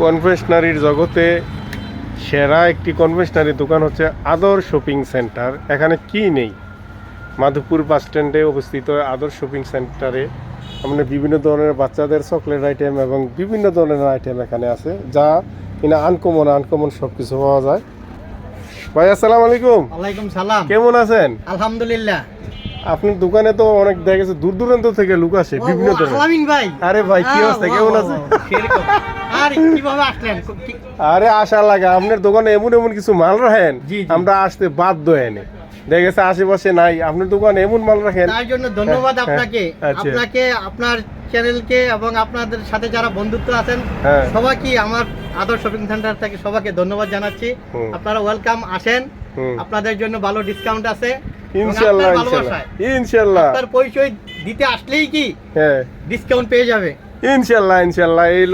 কনভেনশনারির জগতে সেরা একটি কনভেনশনারি দোকান হচ্ছে আদর শপিং সেন্টার। এখানে কি নেই? মাধবপুর বাস স্ট্যান্ডে অবস্থিত আদর শপিং সেন্টারে আপনার বিভিন্ন ধরনের বাচ্চাদের চকলেট আইটেম এবং বিভিন্ন ধরনের আইটেম এখানে আছে, যা কিনা আনকমন সব কিছু পাওয়া যায়। ভাই আসসালামু আলাইকুম। ওয়ালাইকুম সালাম। কেমন আছেন? আলহামদুলিল্লাহ। আপনার দোকানে তো অনেক দেখা গেছে দূর দূরান্ত থেকে লোক আসে বিভিন্ন ধরনের। আলামিন ভাই। আরে ভাই কি অবস্থা, কেমন আছেন? আরে কিভাবে আসলেন? আরে আশা লাগে আপনার দোকানে এমন কিছু মাল রাখেন, জি, জি। আমরা আসতে বাধ্য এনে দেখা গেছে আশেপাশে নাই, আপনার দোকানে এমন মাল রাখেন। তার জন্য ধন্যবাদ আপনাকে, আচ্ছা। আপনাকে, আপনার চ্যানেলকে এবং আপনাদের সাথে যারা বন্ধুত্ব আছেন হ্যাঁ। সবাইকে আমার আদর শপিং সেন্টার থেকে সবাইকে ধন্যবাদ জানাচ্ছি। হুম। আপনারা ওয়েলকাম, আসেন। হুম। আপনাদের জন্য ভালো ডিসকাউন্ট আছে। এবং ইনশাআল্লাহ আপনার ইনশাআল্লাহ ভালোবাসায় ইনশাআল্লাহ আপনার পরিচয় দিতে আসলেই কি হ্যাঁ ডিসকাউন্ট পেয়ে যাবে। ইনশাআল্লাহ এই